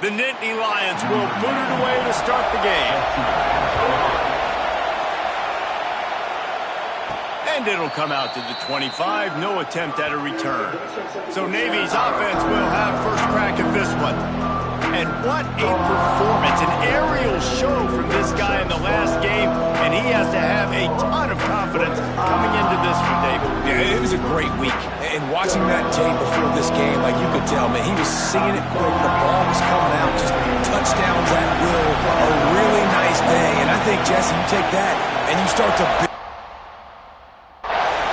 The Nittany Lions will boot it away to start the game. And it'll come out to the 25. No attempt at a return. So Navy's offense will have first crack at this one. And what a performance, an aerial show from this guy in the last game, and he has to have a ton of confidence coming into this one, David. Yeah, it was a great week. And watching that tape before this game, like you could tell, man, he was singing it quick. The ball was coming out, just touchdowns at will. A really nice day. And I think, Jesse, you take that and you start to build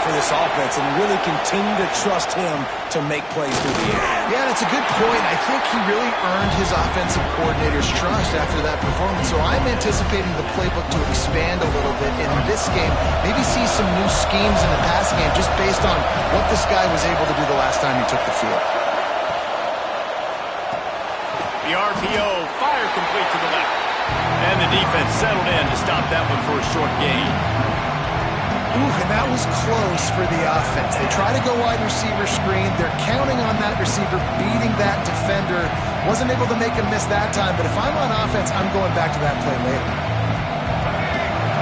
for this offense and really continue to trust him to make plays through the air. Yeah, that's a good point. I think he really earned his offensive coordinator's trust after that performance. So I'm anticipating the playbook to expand a little bit in this game. Maybe see some new schemes in the passing game just based on what this guy was able to do the last time he took the field. The RPO, fire complete to the left. And the defense settled in to stop that one for a short gain. Ooh, and that was close for the offense. They try to go wide receiver screen. They're counting on that receiver beating that defender. Wasn't able to make him miss that time, but if I'm on offense, I'm going back to that play later.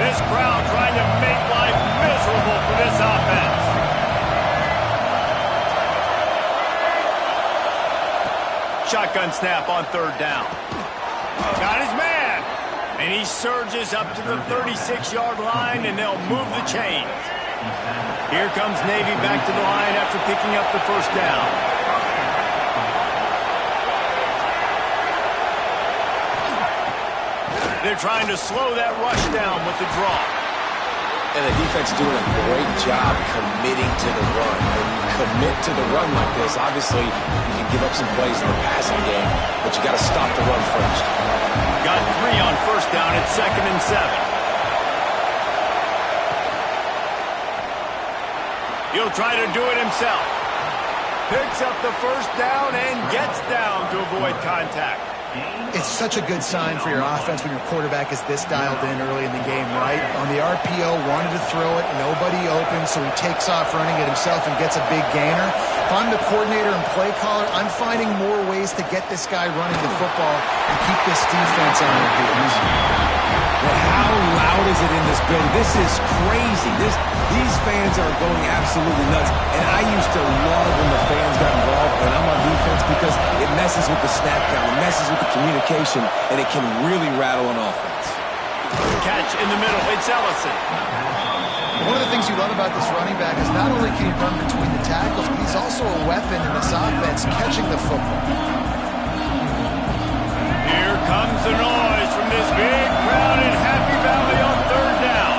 This crowd trying to make life miserable for this offense. Shotgun snap on third down. Got his man. And he surges up to the 36-yard line, and they'll move the chains. Here comes Navy back to the line after picking up the first down. They're trying to slow that rush down with the draw. And the defense doing a great job committing to the run. When you commit to the run like this, obviously you can give up some plays in the passing game, but you got to stop the run first. Got 3 on first down at 2nd and 7. He'll try to do it himself. Picks up the first down and gets down to avoid contact. It's such a good sign for your offense when your quarterback is this dialed in early in the game, right? On the RPO, wanted to throw it, nobody open, so he takes off running it himself and gets a big gainer. If I'm the coordinator and play caller, I'm finding more ways to get this guy running the football and keep this defense on their heels. Well, how loud is it in this building? This is crazy. These fans are going absolutely nuts. And I used to love when the fans got involved when I'm on defense because it messes with the snap count, it messes with the communication, and it can really rattle an offense. Catch in the middle. It's Ellison. One of the things you love about this running back is not only can he run between the tackles, but he's also a weapon in this offense catching the football. Here comes the noise from this big crowd in Happy Valley on third down.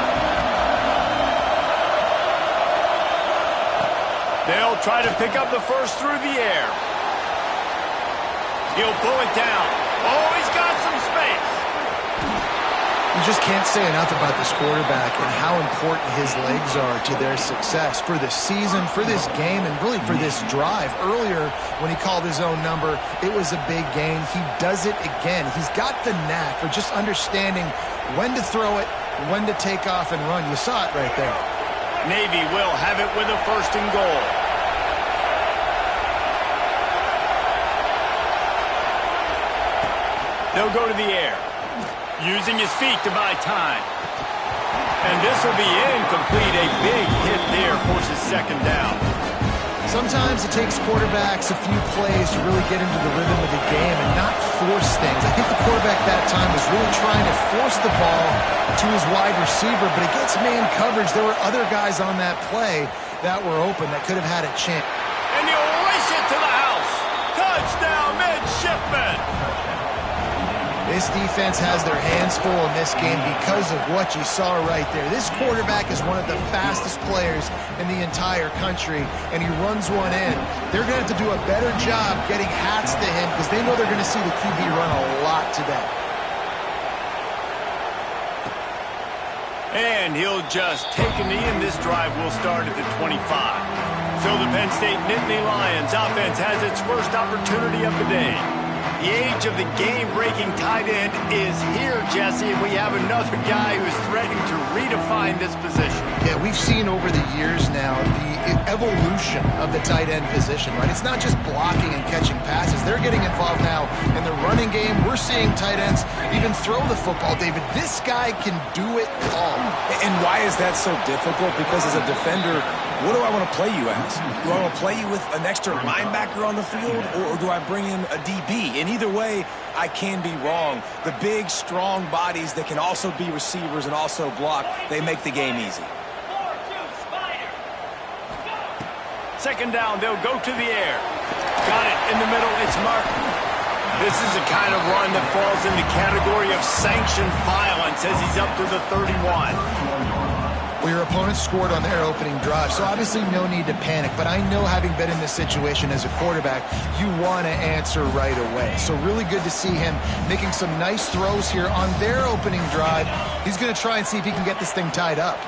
They'll try to pick up the first through the air. He'll pull it down. Oh, he's got some space. You just can't say enough about this quarterback and how important his legs are to their success for the season, for this game, and really for this drive. Earlier, when he called his own number, it was a big gain. He does it again. He's got the knack for just understanding when to throw it, when to take off and run. You saw it right there. Navy will have it with a first and goal. They'll go to the air, using his feet to buy time. And this will be incomplete. A big hit there forces second down. Sometimes it takes quarterbacks a few plays to really get into the rhythm of the game and not force things. I think the quarterback that time was really trying to force the ball to his wide receiver, but against man coverage, there were other guys on that play that were open that could have had a chance. And he'll race it to the house. Touchdown, midshipman. This defense has their hands full in this game because of what you saw right there. This quarterback is one of the fastest players in the entire country, and he runs one in. They're going to have to do a better job getting hats to him because they know they're going to see the QB run a lot today. And he'll just take a knee, and this drive will start at the 25. So the Penn State Nittany Lions offense has its first opportunity of the day. The age of the game-breaking tight end is here, Jesse, and we have another guy who's threatening to redefine find this position. Yeah, we've seen over the years now the evolution of the tight end position, right? It's not just blocking and catching passes. They're getting involved now in the running game. We're seeing tight ends even throw the football, David. This guy can do it all. And why is that so difficult? Because as a defender, what do I want to play you as? Do I want to play you with an extra linebacker on the field, or do I bring in a DB? And either way, I can be wrong. The big, strong bodies that can also be receivers and also block, they make the game easy. Second down, they'll go to the air. Got it in the middle, it's Martin. This is the kind of run that falls in the category of sanctioned violence as he's up to the 31. Well, your opponent scored on their opening drive, so obviously no need to panic. But I know, having been in this situation as a quarterback, you want to answer right away. So really good to see him making some nice throws here on their opening drive. He's going to try and see if he can get this thing tied up.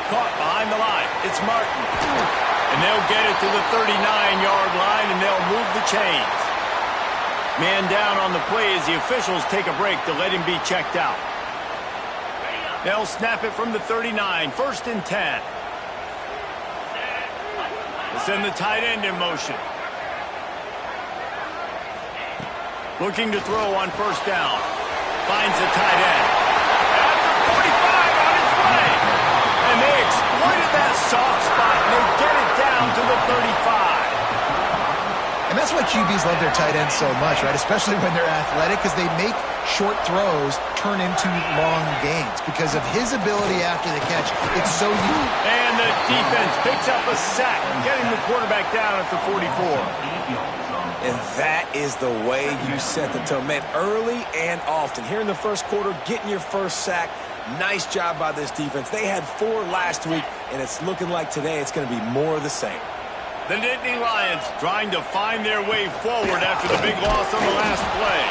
Caught behind the line. It's Martin. And they'll get it to the 39-yard line, and they'll move the chains. Man down on the play as the officials take a break to let him be checked out. They'll snap it from the 39, 1st and 10. They send the tight end in motion. Looking to throw on 1st down. Finds the tight end. At the 45 on its way. And they exploited that soft spot, and they get it down to the 35. And that's why QBs love their tight ends so much, right? Especially when they're athletic, because they make short throws turn into long gains because of his ability after the catch. It's so unique. And the defense picks up a sack, getting the quarterback down at the 44. And that is the way you set the tone. Man, early and often. Here in the first quarter, getting your first sack. Nice job by this defense. They had 4 last week, and it's looking like today it's going to be more of the same. The Nittany Lions trying to find their way forward after the big loss on the last play.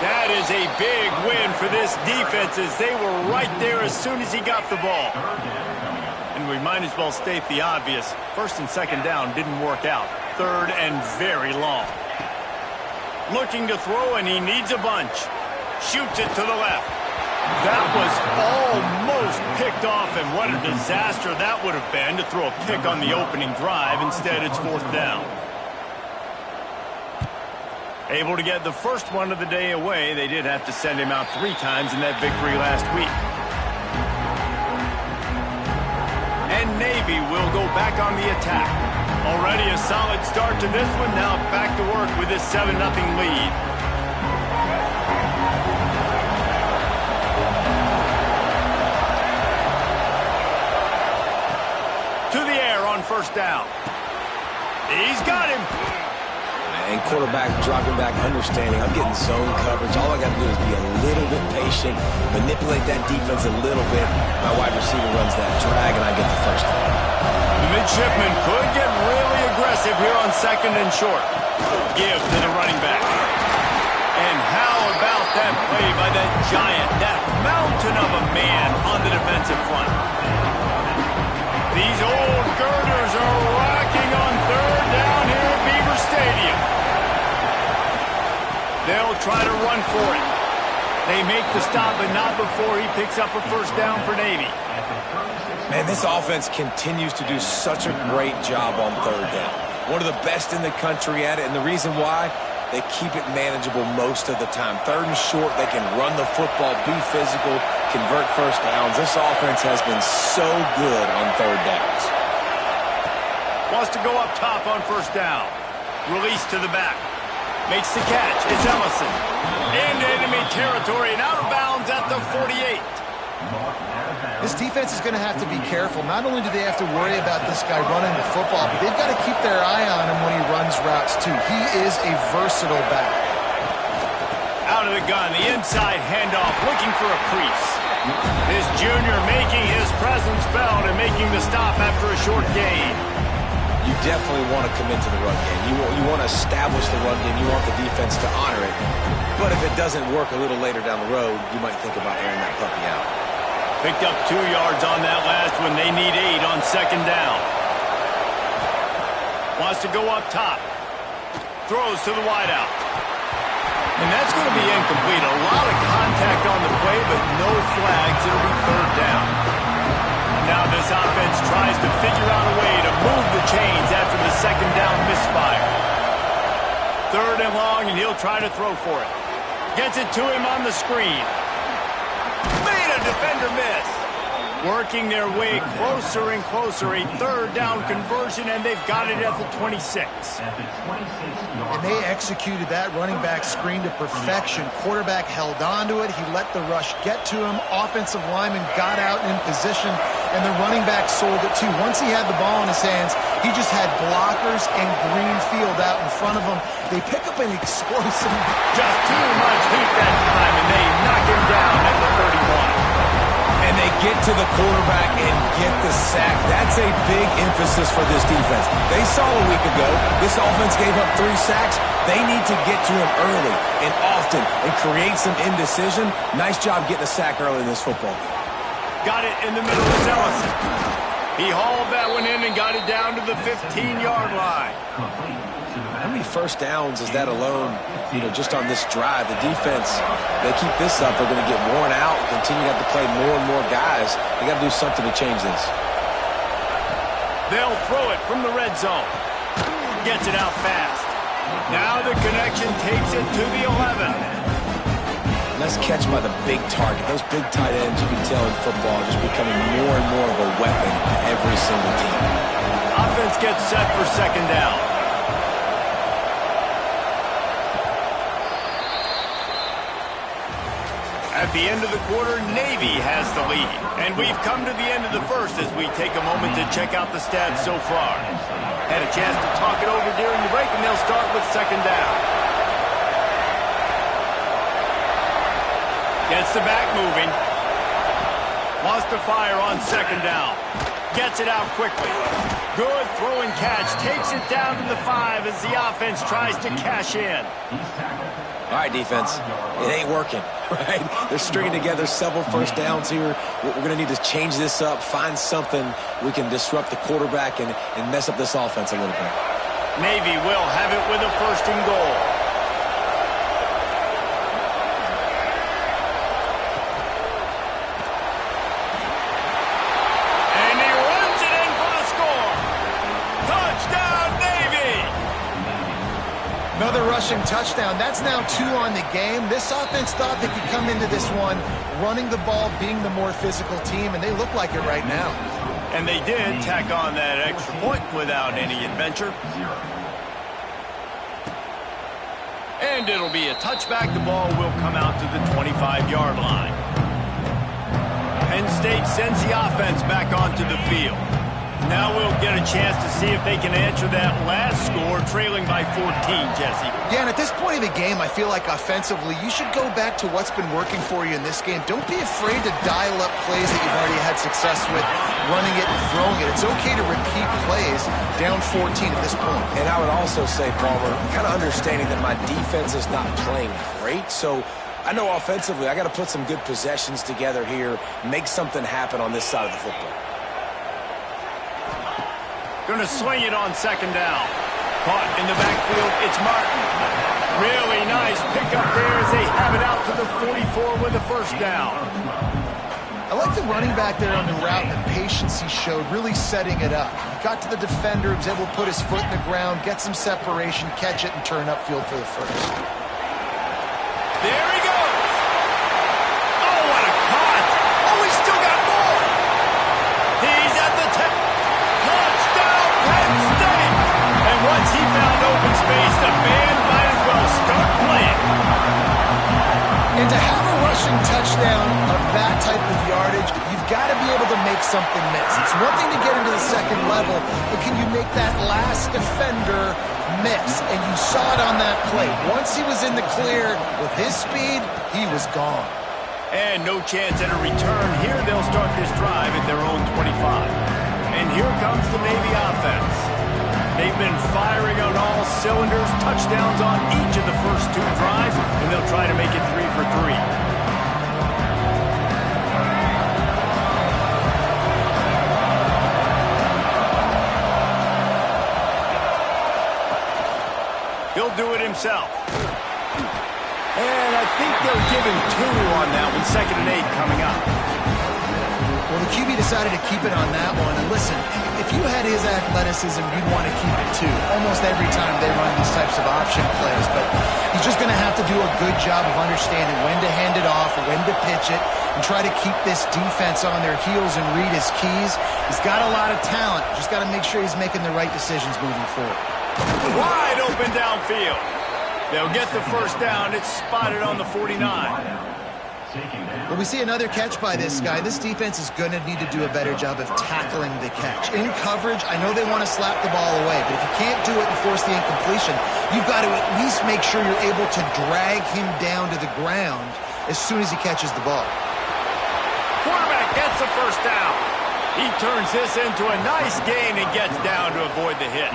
That is a big win for this defense, as they were right there as soon as he got the ball. And we might as well state the obvious. 1st and 2nd down didn't work out. 3rd and very long. Looking to throw, and he needs a bunch. Shoots it to the left. That was almost picked off, and what a disaster that would have been to throw a pick on the opening drive. Instead, it's 4th down. Able to get the first one of the day away. They did have to send him out 3 times in that victory last week. And Navy will go back on the attack. Already a solid start to this one. Now back to work with this 7-0 lead. To the air on 1st down. He's got him. And quarterback dropping back, understanding. I'm getting zone coverage. All I got to do is be a little bit patient, manipulate that defense a little bit. My wide receiver runs that drag, and I get the 1st down. The midshipman could get really aggressive here on 2nd and short. Give to the running back. And how about that play by that giant, that mountain of a man on the defensive front? These old girders are rocking on 3rd down here at Beaver Stadium. They'll try to run for it. They make the stop, but not before he picks up a 1st down for Navy. Man, this offense continues to do such a great job on 3rd down. One of the best in the country at it, and the reason why, they keep it manageable most of the time. 3rd and short, they can run the football, be physical, convert 1st downs. This offense has been so good on 3rd downs. Wants to go up top on 1st down. Release to the back. Makes the catch. It's Ellison. Into enemy territory and out of bounds at the 48. This defense is going to have to be careful. Not only do they have to worry about this guy running the football, but they've got to keep their eye on him when he runs routes too. He is a versatile back. Out of the gun, the inside handoff, looking for a crease. This junior making his presence felt and making the stop after a short gain. You definitely want to commit to the run game. You want to establish the run game. You want the defense to honor it. But if it doesn't work a little later down the road, you might think about airing that puppy out. Picked up 2 yards on that last one. They need 8 on 2nd down. Wants to go up top. Throws to the wideout. And that's going to be incomplete. A lot of contact on the play, but no flags. It'll be 3rd down. try to throw for it. Gets it to him on the screen. Made a defender miss. Working their way closer and closer. A third down conversion, and they've got it at the 26. And they executed that running back screen to perfection. Quarterback held on to it. He let the rush get to him. Offensive lineman got out in position, and the running back sold it too. Once he had the ball in his hands, he just had blockers and green field out in front of him. They pick up an explosive. Just too much heat that time, and they knock him down at the 31. And they get to the quarterback and get the sack. That's a big emphasis for this defense. They saw a week ago, this offense gave up 3 sacks. They need to get to him early and often and create some indecision. Nice job getting a sack early in this football. Got it in the middle of Ellison. He hauled that one in and got it down to the 15-yard line. How many first downs is that alone, just on this drive? The defense, they keep this up, they're going to get worn out, continue to have to play more and more guys. They got to do something to change this. They'll throw it from the red zone. Gets it out fast. Now the connection takes it to the 11. Nice catch by the big target. Those big tight ends, you can tell in football, are just becoming more and more of a weapon for every single team. Offense gets set for second down. At the end of the quarter, Navy has the lead. And we've come to the end of the first as we take a moment to check out the stats so far. Had a chance to talk it over during the break, and they'll start with second down. Gets the back moving. Wants to fire on second down. Gets it out quickly. Good throw and catch. Takes it down to the 5 as the offense tries to cash in. All right, defense, it ain't working, right? They're stringing together several first downs here. We're going to need to change this up, find something we can disrupt the quarterback and mess up this offense a little bit. Navy will have it with a first and goal. And he runs it in for the score. Touchdown, Navy! Another rushing touchdown. That's now 2 on the game. This offense thought they could come into this one running the ball, being the more physical team, and they look like it right now. And they did tack on that extra point without any adventure. And it'll be a touchback. The ball will come out to the 25-yard line. Penn State sends the offense back onto the field. Now we'll get a chance to see if they can answer that last score, trailing by 14, Jesse. Yeah, and at this point of the game, I feel like offensively, you should go back to what's been working for you in this game. Don't be afraid to dial up plays that you've already had success with, running it and throwing it. It's okay to repeat plays down 14 at this point. And I would also say, Palmer, kind of understanding that my defense is not playing great, so I know offensively I got to put some good possessions together here, make something happen on this side of the football. Going to swing it on second down. Caught in the backfield, it's Martin. Really nice pickup there as they have it out to the 44 with a first down. I like the running back there on the route and the patience he showed, really setting it up. Got to the defender, was able to put his foot in the ground, get some separation, catch it, and turn upfield for the first. There he goes. Oh, what a caught. Oh, he's still got more. He's at the 10. Touchdown, Penn State. And once he found open space, the band might as well start playing. And to have a rushing touchdown of that type of yardage, you've got to be able to make something miss. It's one thing to get into the second level, but can you make that last defender miss? And you saw it on that play. Once he was in the clear with his speed, he was gone. And no chance at a return. Here they'll start this drive at their own 25. And here comes the Navy offense. They've been firing on all cylinders, touchdowns on each of the first 2 drives, and they'll try to make it 3 for 3. He'll do it himself. And I think they'll give him 2 on that one. 2nd and 8 coming up. Well, the QB decided to keep it on that one. And listen, if you had his athleticism, you'd want to keep it too. Almost every time they run these types of option plays. But he's just going to have to do a good job of understanding when to hand it off, when to pitch it, and try to keep this defense on their heels and read his keys. He's got a lot of talent. Just got to make sure he's making the right decisions moving forward. Wide open downfield. They'll get the first down. It's spotted on the 49. Well, we see another catch by this guy. This defense is going to need to do a better job of tackling the catch. In coverage, I know they want to slap the ball away, but if you can't do it and force the incompletion, you've got to at least make sure you're able to drag him down to the ground as soon as he catches the ball. Quarterback gets the first down. He turns this into a nice gain and gets down to avoid the hit.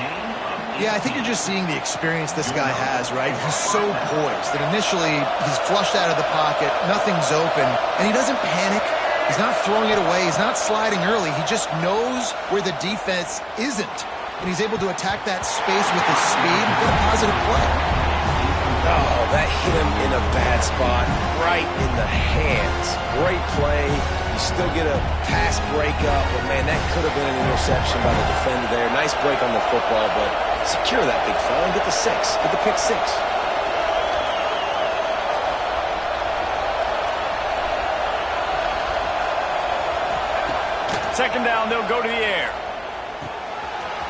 Yeah, I think you're just seeing the experience this guy has, right? He's so poised that initially he's flushed out of the pocket, nothing's open, and he doesn't panic. He's not throwing it away. He's not sliding early. He just knows where the defense isn't, and he's able to attack that space with his speed and get a positive play. Oh, that hit him in a bad spot, right in the hands. Great play. You still get a pass breakup, but, man, that could have been an interception by the defender there. Nice break on the football, but secure that big fella and get the 6. Get the pick 6. Second down, they'll go to the air.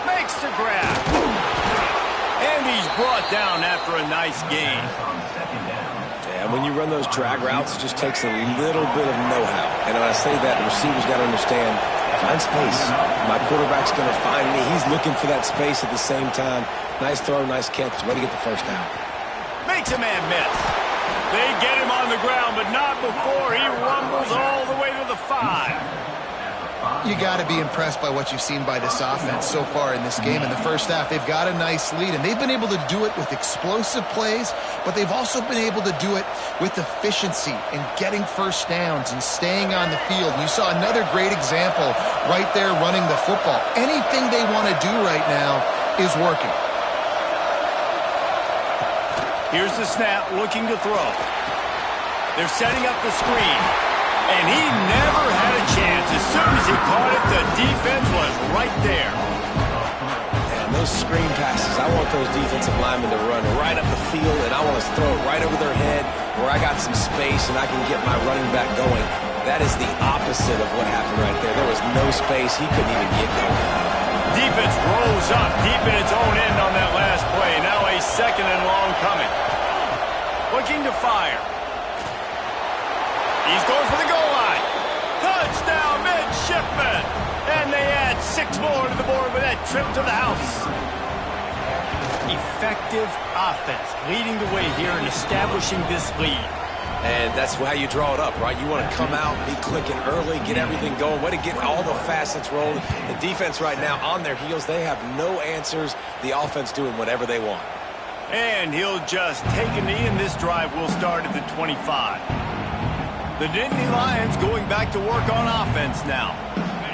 Makes the grab. And he's brought down after a nice gain. Yeah, when you run those drag routes, it just takes a little bit of know-how. And when I say that, the receiver's got to understand, find space. My quarterback's going to find me. He's looking for that space at the same time. Nice throw, nice catch. Way to get the first down. Makes a man miss. They get him on the ground, but not before he rumbles all the way to the 5. You got to be impressed by what you've seen by this offense so far in this game. In the first half, they've got a nice lead, and they've been able to do it with explosive plays, but they've also been able to do it with efficiency and getting first downs and staying on the field. And you saw another great example right there running the football. Anything they want to do right now is working. Here's the snap, looking to throw. They're setting up the screen. And he never had a chance. As soon as he caught it, the defense was right there. And those screen passes, I want those defensive linemen to run right up the field, and I want to throw it right over their head where I got some space and I can get my running back going. That is the opposite of what happened right there. There was no space. He couldn't even get going. Defense rolls up deep in its own end on that last play. Now a second and long coming. Looking to fire. He's going for the goal line. Touchdown, midshipman. And they add 6 more to the board with that trip to the house. Effective offense leading the way here and establishing this lead. And that's how you draw it up, right? You want to come out, be clicking early, get everything going, way to get all the facets rolling. The defense right now on their heels, they have no answers. The offense doing whatever they want. And he'll just take a knee, and this drive will start at the 25. The Nittany Lions going back to work on offense now.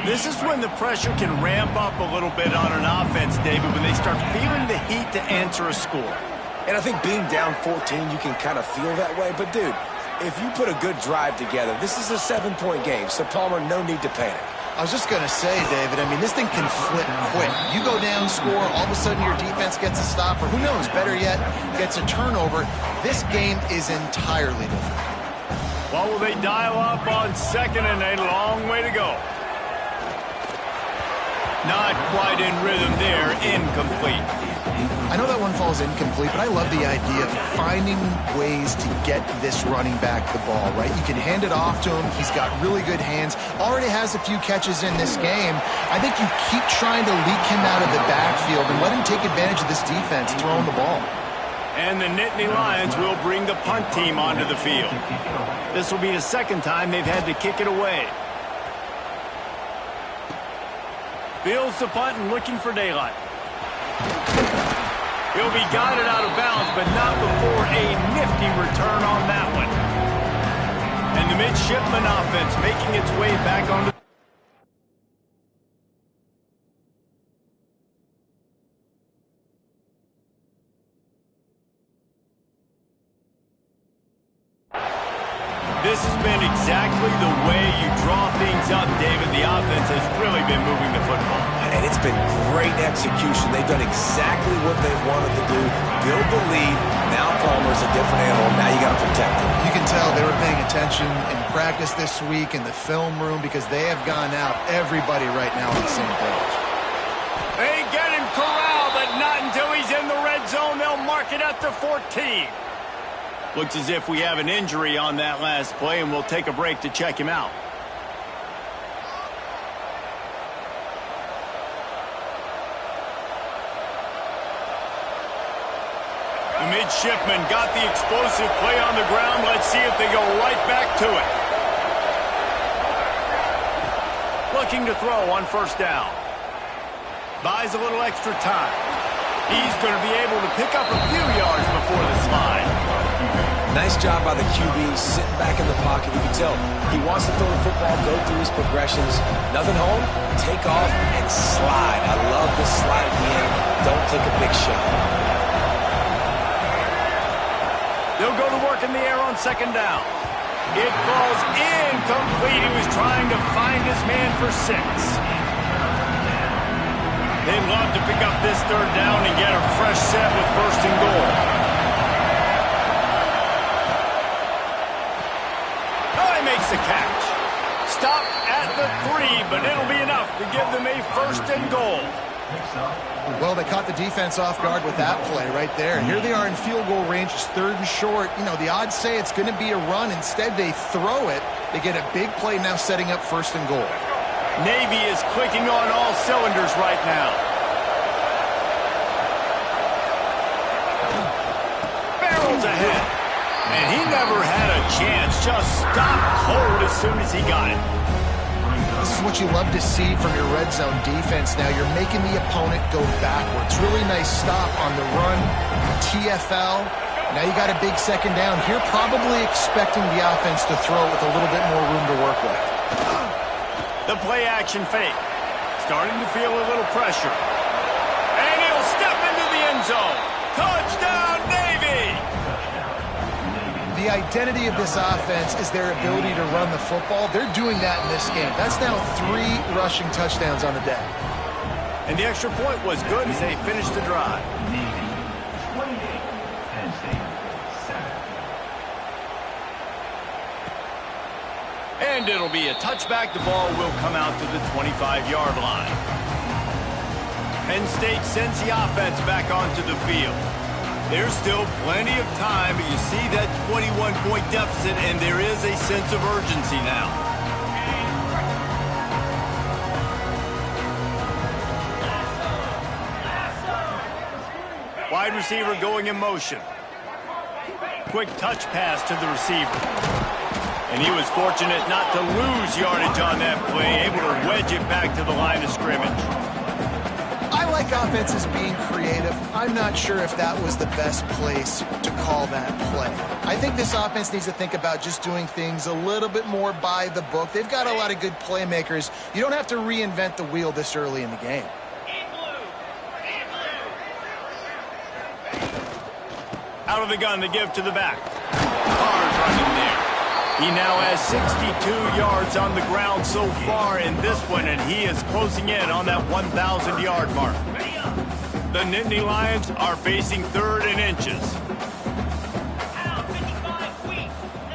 This is when the pressure can ramp up a little bit on an offense, David, when they start feeling the heat to answer a score. And I think being down 14, you can kind of feel that way. But, dude, if you put a good drive together, this is a 7-point game. So, Palmer, no need to panic. I was just going to say, David, I mean, this thing can flip quick. You go down, score, all of a sudden your defense gets a stop, or who knows, better yet, gets a turnover. This game is entirely different. Well, will they dial up on second and a long way to go? Not quite in rhythm there, incomplete. I know that one falls incomplete, but I love the idea of finding ways to get this running back the ball, right? You can hand it off to him. He's got really good hands. Already has a few catches in this game. I think you keep trying to leak him out of the backfield and let him take advantage of this defense throwing the ball. And the Nittany Lions will bring the punt team onto the field. This will be the second time they've had to kick it away. Fields the punt and looking for daylight. He'll be guided out of bounds, but not before a nifty return on that one. And the midshipman offense making its way back onto This has been been exactly the way you draw things up, David. The offense has really been moving the football. And it's been great execution. They've done exactly what they've wanted to do. Build the lead. Now Palmer's a different animal. Now you got to protect him. You can tell they were paying attention in practice this week in the film room because they have gone out, everybody right now on the same page. They get him corralled, but not until he's in the red zone. They'll mark it at the 14. Looks as if we have an injury on that last play, and we'll take a break to check him out. The midshipman got the explosive play on the ground. Let's see if they go right back to it. Looking to throw on first down. Buys a little extra time. He's going to be able to pick up a few yards before the slide. Nice job by the QB, sitting back in the pocket. You can tell he wants to throw the football, go through his progressions. Nothing home, take off, and slide. I love the slide at the end. Don't take a big shot. They'll go to work in the air on second down. It falls incomplete. He was trying to find his man for 6. They'd love to pick up this third down and get a fresh set with first and goal. Oh, he makes the catch. Stop at the 3, but it'll be enough to give them a first and goal. Well, they caught the defense off guard with that play right there. Here they are in field goal range, it's 3rd and short. You know, the odds say it's going to be a run. Instead, they throw it. They get a big play now setting up first and goal. Navy is clicking on all cylinders right now. Barrels ahead. And he never had a chance. Just stopped cold as soon as he got it. This is what you love to see from your red zone defense now. You're making the opponent go backwards. Really nice stop on the run, TFL. Now you got a big second down. Here probably expecting the offense to throw with a little bit more room to work with. The play action fake. Starting to feel a little pressure. And he'll step into the end zone. Touchdown, Navy! The identity of this offense is their ability to run the football. They're doing that in this game. That's now 3 rushing touchdowns on the day. And the extra point was good as they finished the drive. And it'll be a touchback. The ball will come out to the 25-yard line. Penn State sends the offense back onto the field. There's still plenty of time, but you see that 21-point deficit, and there is a sense of urgency now. Wide receiver going in motion. Quick touch pass to the receiver. And he was fortunate not to lose yardage on that play, able to wedge it back to the line of scrimmage. I like offenses being creative. I'm not sure if that was the best place to call that play. I think this offense needs to think about just doing things a little bit more by the book. They've got a lot of good playmakers. You don't have to reinvent the wheel this early in the game. Out of the gun to give to the back. Hard running there. He now has 62 yards on the ground so far in this one, and he is closing in on that 1,000-yard mark. The Nittany Lions are facing 3rd and inches.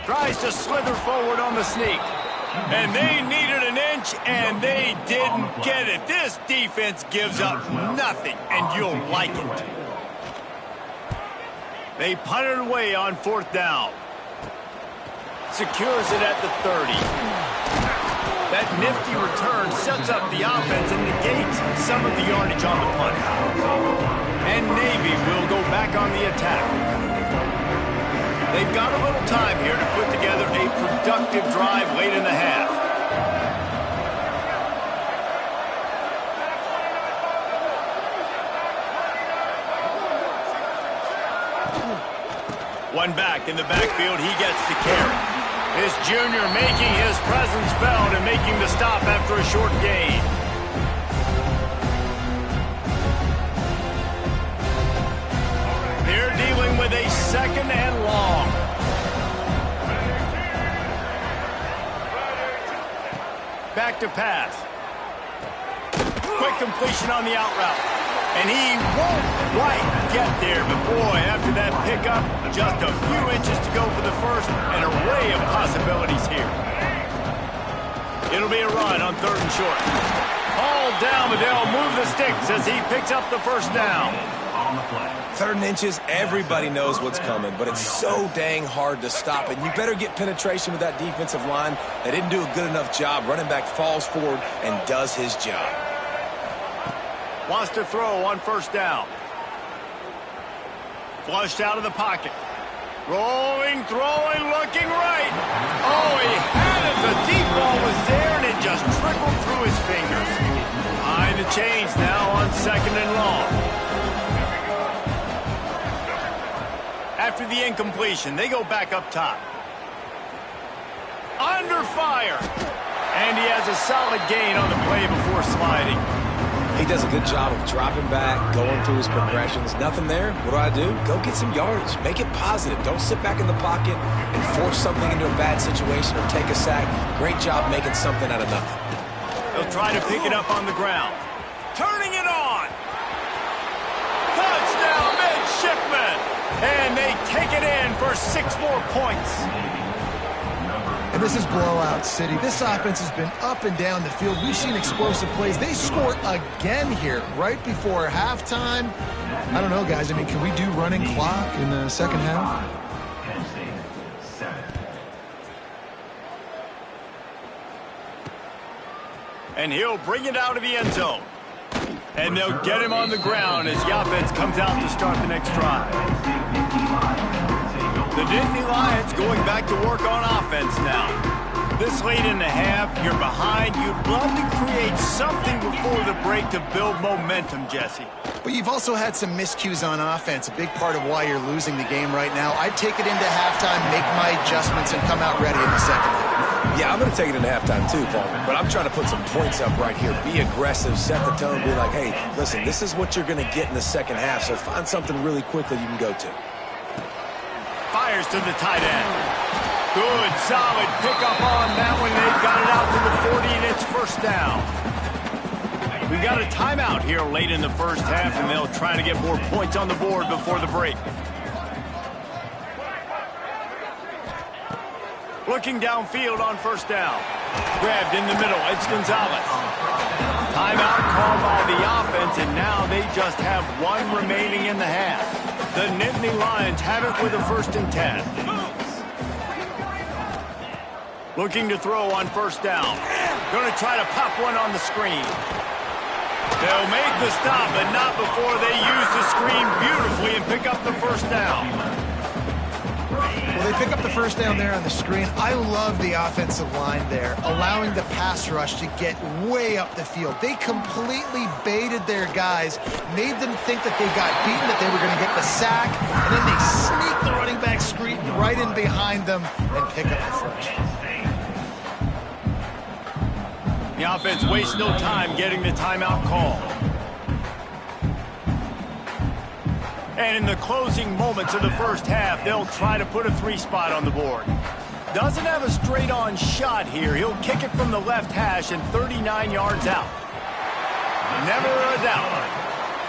Tries to slither forward on the sneak. And they needed an inch, and they didn't get it. This defense gives up nothing, and you'll like it. They punt it away on 4th down. Secures it at the 30. That nifty return sets up the offense and negates some of the yardage on the punt. And Navy will go back on the attack. They've got a little time here to put together a productive drive late in the half. One back in the backfield, he gets the carry. This junior making his presence felt and making the stop after a short gain. They're dealing with a 2nd and long. back to pass. Quick completion on the out route. And he won't quite get there, but boy, after that pickup, just a few inches to go for the first, an array of possibilities here. It'll be a run on 3rd and short. Hauled down, but they'll move the sticks as he picks up the first down. 3rd and inches, everybody knows what's coming, but it's so dang hard to stop it. You better get penetration with that defensive line. They didn't do a good enough job. Running back falls forward and does his job. Wants to throw on 1st down. Flushed out of the pocket. Rolling, throwing, looking right. Oh, he had it. The deep ball was there, and it just trickled through his fingers. Behind the chains now on 2nd and long. After the incompletion, they go back up top. Under fire. And he has a solid gain on the play before sliding. He does a good job of dropping back, going through his progressions. Nothing there. What do? Go get some yardage. Make it positive. Don't sit back in the pocket and force something into a bad situation or take a sack. Great job making something out of nothing. He'll try to pick it up on the ground. Turning it on. Touchdown, midshipman. And they take it in for 6 more points. And this is blowout city. This offense has been up and down the field. We've seen explosive plays. They score again here right before halftime. I don't know, guys. I mean, can we do running clock in the second half? And he'll bring it out of the end zone. And they'll get him on the ground as the offense comes out to start the next drive. The Nittany Lions going back to work on offense now. This late in the half, you're behind. You'd love to create something before the break to build momentum, Jesse. But you've also had some miscues on offense, a big part of why you're losing the game right now. I'd take it into halftime, make my adjustments, and come out ready in the second half. Yeah, I'm going to take it into halftime too, Paul. But I'm trying to put some points up right here. Be aggressive, set the tone, be like, hey, listen, this is what you're going to get in the second half, so find something really quickly you can go to. Fires to the tight end. Good, solid pickup on that one. They've got it out to the 40, and it's 1st down. We got a timeout here late in the first half, and they'll try to get more points on the board before the break. Looking downfield on 1st down. Grabbed in the middle. It's Gonzalez. Timeout called by the offense, and now they just have 1 remaining in the half. The Nittany Lions have it with a 1st and 10. Looking to throw on 1st down. Going to try to pop one on the screen. They'll make the stop, but not before they use the screen beautifully and pick up the 1st down. Well, they pick up the 1st down there on the screen. I love the offensive line there, allowing the pass rush to get way up the field. They completely baited their guys, made them think that they got beaten, that they were going to get the sack, and then they sneak the running back screen right in behind them and pick up the 1st. The offense wastes no time getting the timeout call. And in the closing moments of the first half, they'll try to put a 3 spot on the board. Doesn't have a straight-on shot here. He'll kick it from the left hash and 39 yards out. Never a doubt.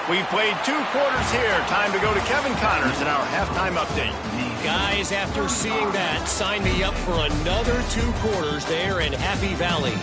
We've played 2 quarters here. Time to go to Kevin Connors in our halftime update. Guys, after seeing that, sign me up for another 2 quarters there in Happy Valley.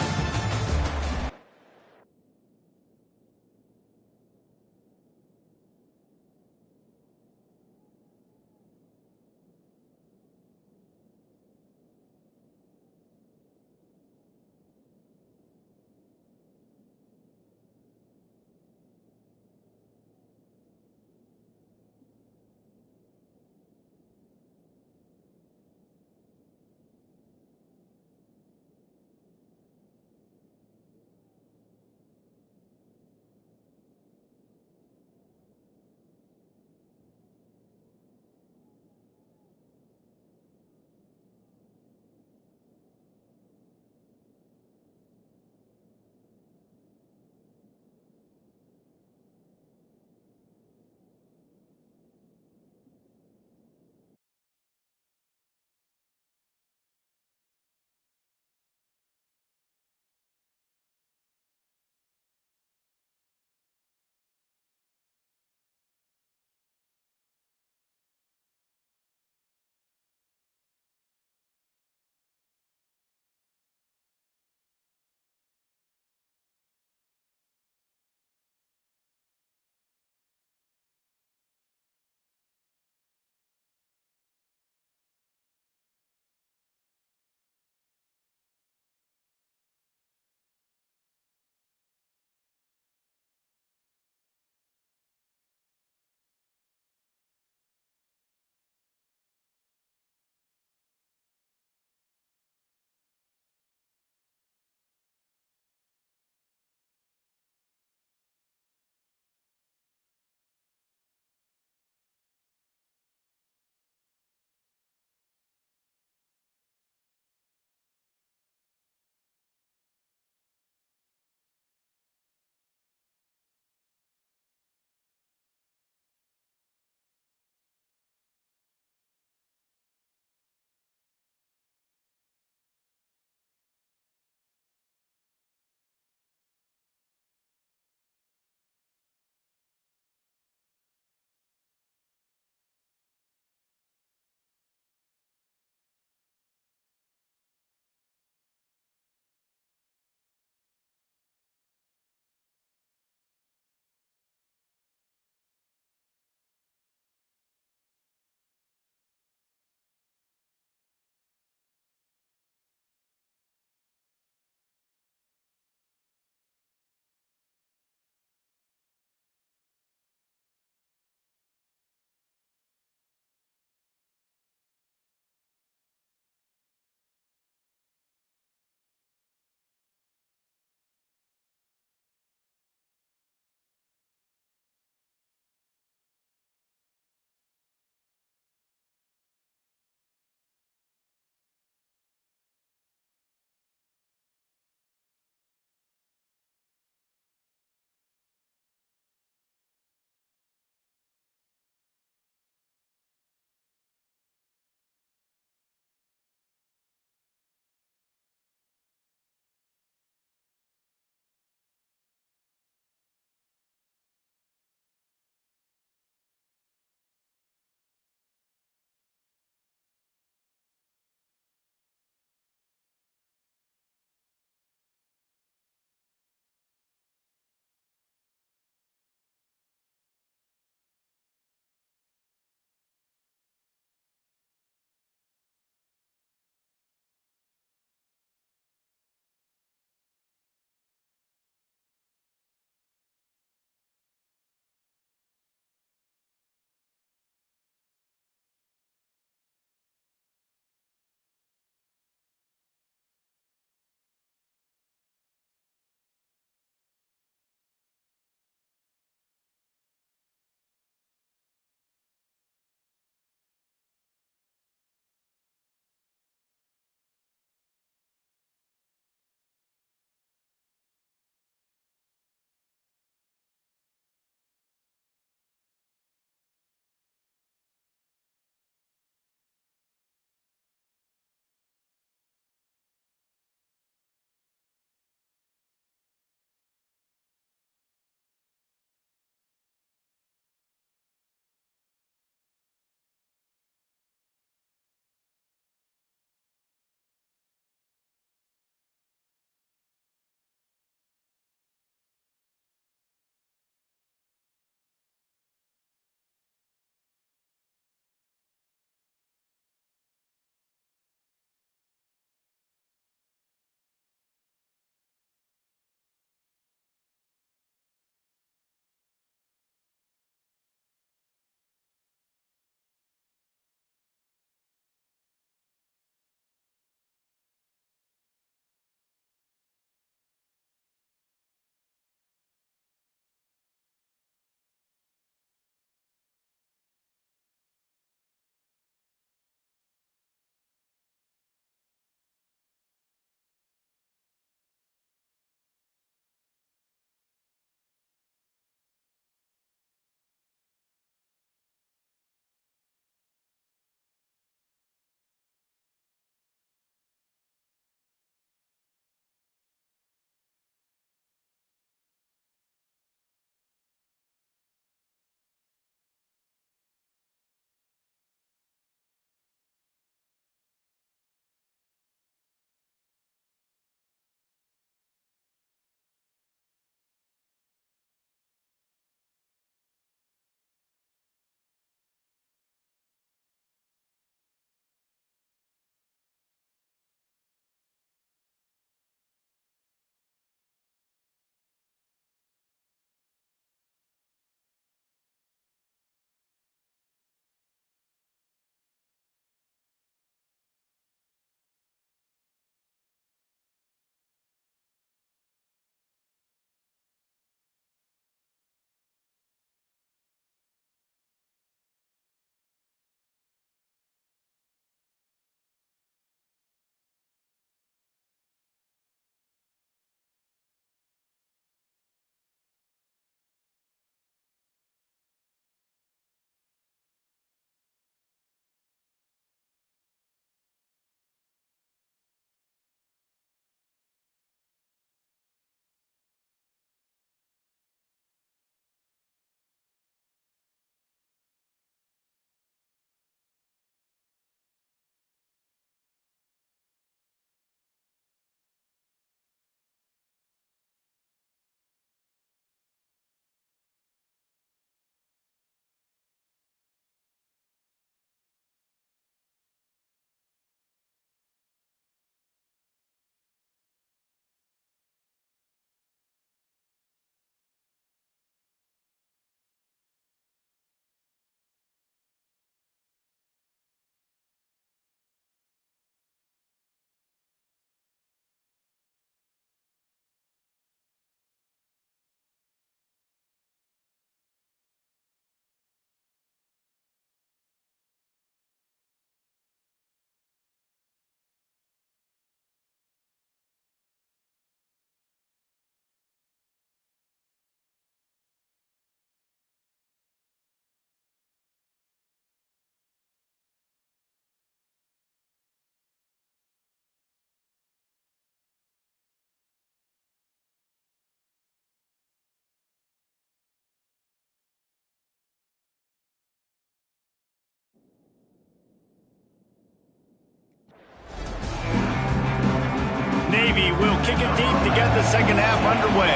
Navy will kick it deep to get the second half underway.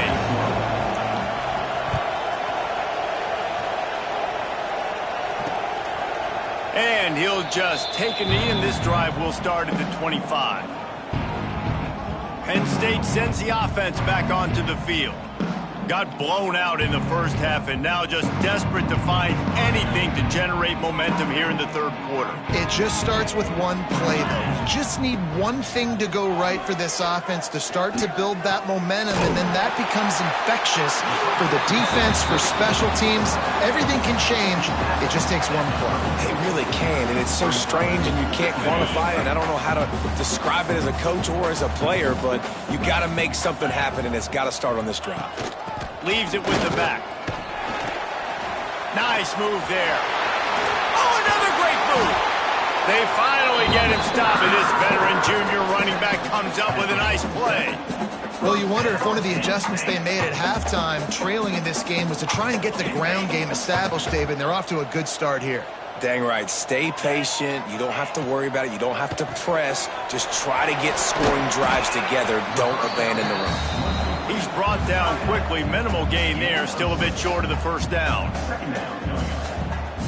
And he'll just take a knee, and this drive will start at the 25. Penn State sends the offense back onto the field. Got blown out in the first half and now just desperate to find anything to generate momentum here in the third quarter. It just starts with one play, though. You just need one thing to go right for this offense to start to build that momentum, and then that becomes infectious for the defense, for special teams. Everything can change. It just takes one play. It really can, and it's so strange, and you can't quantify it. I don't know how to describe it as a coach or as a player, but you got to make something happen, and it's got to start on this drive. Leaves it with the back. Nice move there. Oh, another great move. They finally get him stopped, and this veteran junior running back comes up with a nice play. Well, you wonder if one of the adjustments they made at halftime, trailing in this game, was to try and get the ground game established, David, and they're off to a good start here. Dang right. Stay patient. You don't have to worry about it. You don't have to press. Just try to get scoring drives together. Don't abandon the run. He's brought down quickly. Minimal gain there. Still a bit short of the first down.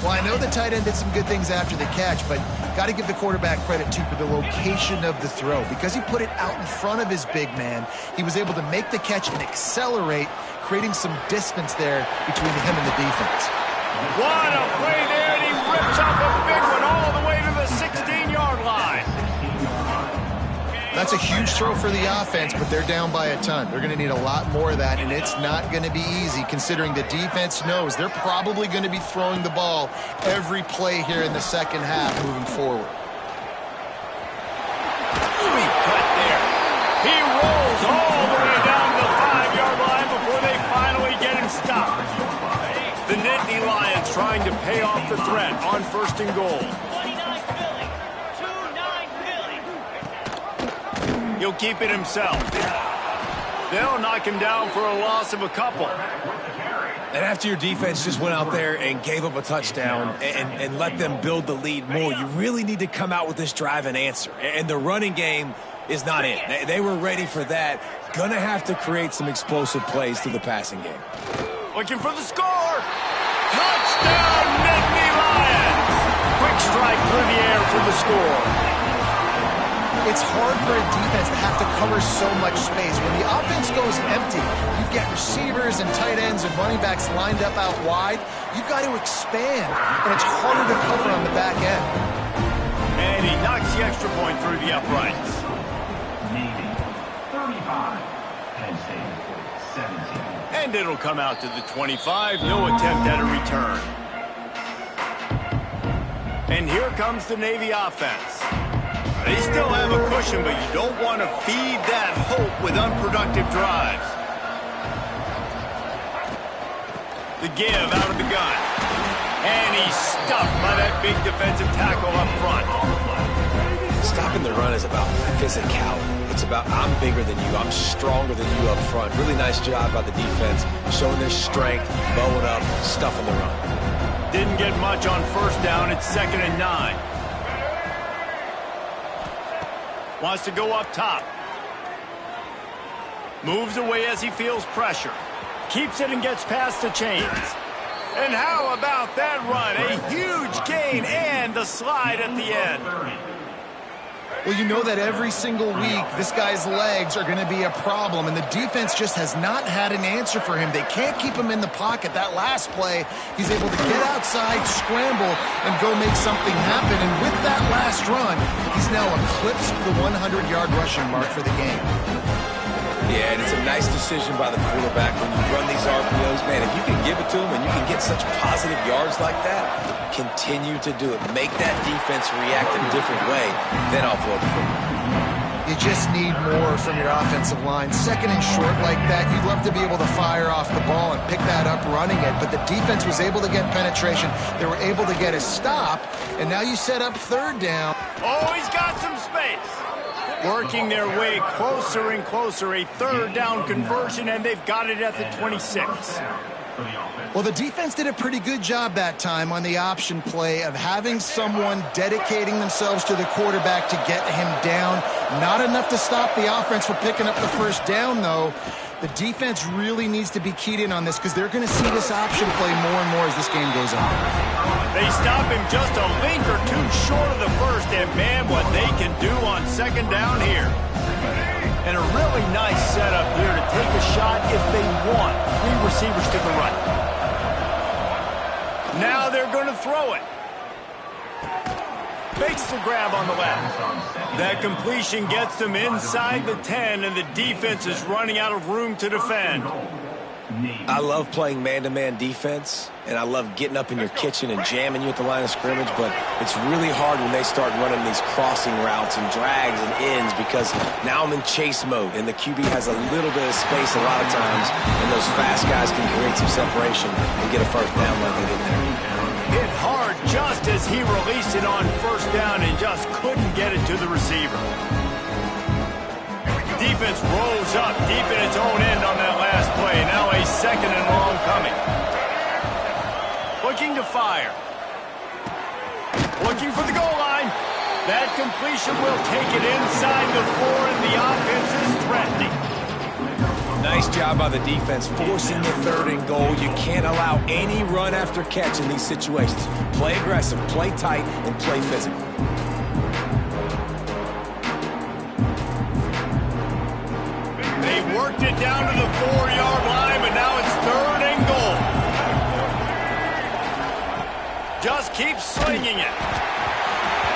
Well, I know the tight end did some good things after the catch, but got to give the quarterback credit, too, for the location of the throw. Because he put it out in front of his big man, he was able to make the catch and accelerate, creating some distance there between him and the defense. What a play there, and he rips off a big one all the way to the 16-yard line. That's a huge throw for the offense, but they're down by a ton. They're going to need a lot more of that, and it's not going to be easy considering the defense knows they're probably going to be throwing the ball every play here in the second half moving forward. Sweet cut there. He rolls all the way down to the 5-yard line before they finally get him stopped. The Nittany Lions trying to pay off the threat on first and goal. He'll keep it himself. They'll knock him down for a loss of a couple. And after your defense just went out there and gave up a touchdown and let them build the lead more, you really need to come out with this drive and answer. And the running game is not in. They were ready for that. Gonna have to create some explosive plays through the passing game. Looking for the score. Touchdown, Nittany Lions. Quick strike through the air for the score. It's hard for a defense to have to cover so much space. When the offense goes empty, you get receivers and tight ends and running backs lined up out wide. You've got to expand, and it's harder to cover on the back end. And he knocks the extra point through the uprights. Navy, 35. Penn State, 17. And it'll come out to the 25. No attempt at a return. And here comes the Navy offense. They still have a cushion, but you don't want to feed that hope with unproductive drives. The give out of the gun. And he's stuffed by that big defensive tackle up front. Stopping the run is about physicality. It's about I'm bigger than you. I'm stronger than you up front. Really nice job by the defense, showing their strength, bowing up, stuffing the run. Didn't get much on first down. It's 2nd and 9. Wants to go up top. Moves away as he feels pressure. Keeps it and gets past the chains. And how about that run? A huge gain and the slide at the end. Well, you know that every single week, this guy's legs are going to be a problem, and the defense just has not had an answer for him. They can't keep him in the pocket. That last play, he's able to get outside, scramble, and go make something happen. And with that last run, he's now eclipsed the 100-yard rushing mark for the game. Yeah, and it's a nice decision by the quarterback when you run these RPOs. Man, if you can give it to him and you can get such positive yards like that, continue to do it. Make that defense react in a different way, then I'll throw the football. You just need more from your offensive line. 2nd and short like that, you'd love to be able to fire off the ball and pick that up running it, but the defense was able to get penetration. They were able to get a stop, and now you set up 3rd down. Oh, he's got some space. Working their way closer and closer. A 3rd down conversion, and they've got it at the 26. for the offense. Well, the defense did a pretty good job that time on the option play of having someone dedicating themselves to the quarterback to get him down. Not enough to stop the offense from picking up the first down, though. The defense really needs to be keyed in on this because they're going to see this option play more and more as this game goes on. They stop him just a link or two short of the first, and man, what they can do on second down here. And a really nice setup here to take a shot if they want. 3 receivers to the right. Now they're going to throw it. Makes the grab on the left. That completion gets them inside the 10, and the defense is running out of room to defend. I love playing man-to-man defense, and I love getting up in your kitchen and jamming you at the line of scrimmage, but it's really hard when they start running these crossing routes and drags and ends because now I'm in chase mode, and the QB has a little bit of space a lot of times, and those fast guys can create some separation and get a first down like they did there. Hit hard just as he released it on first down and just couldn't get it to the receiver. Defense rolls up deep in its own end on that last play. Now a second and long coming. Looking to fire. Looking for the goal line. That completion will take it inside the 4, and the offense is threatening. Nice job by the defense forcing the 3rd and goal. You can't allow any run after catch in these situations. Play aggressive, play tight, and play physical. They worked it down to the 4-yard line, but now it's 3rd and goal. Just keep slinging it.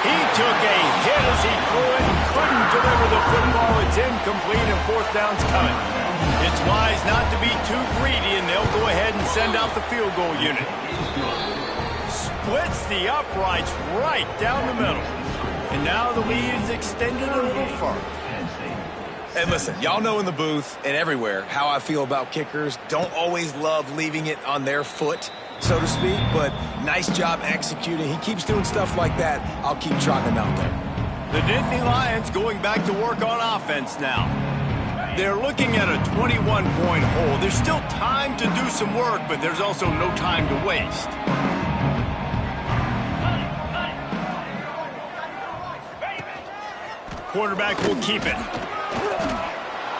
He took a hit as he threw it and couldn't deliver the football. It's incomplete and 4th down's coming. It's wise not to be too greedy, and they'll go ahead and send out the field goal unit. Splits the uprights right down the middle. And now the lead is extended a little further. And listen, y'all know in the booth and everywhere how I feel about kickers. Don't always love leaving it on their foot, so to speak, but nice job executing. He keeps doing stuff like that. I'll keep trotting him out there. The Nittany Lions going back to work on offense now. They're looking at a 21-point hole. There's still time to do some work, but there's also no time to waste. Quarterback will keep it.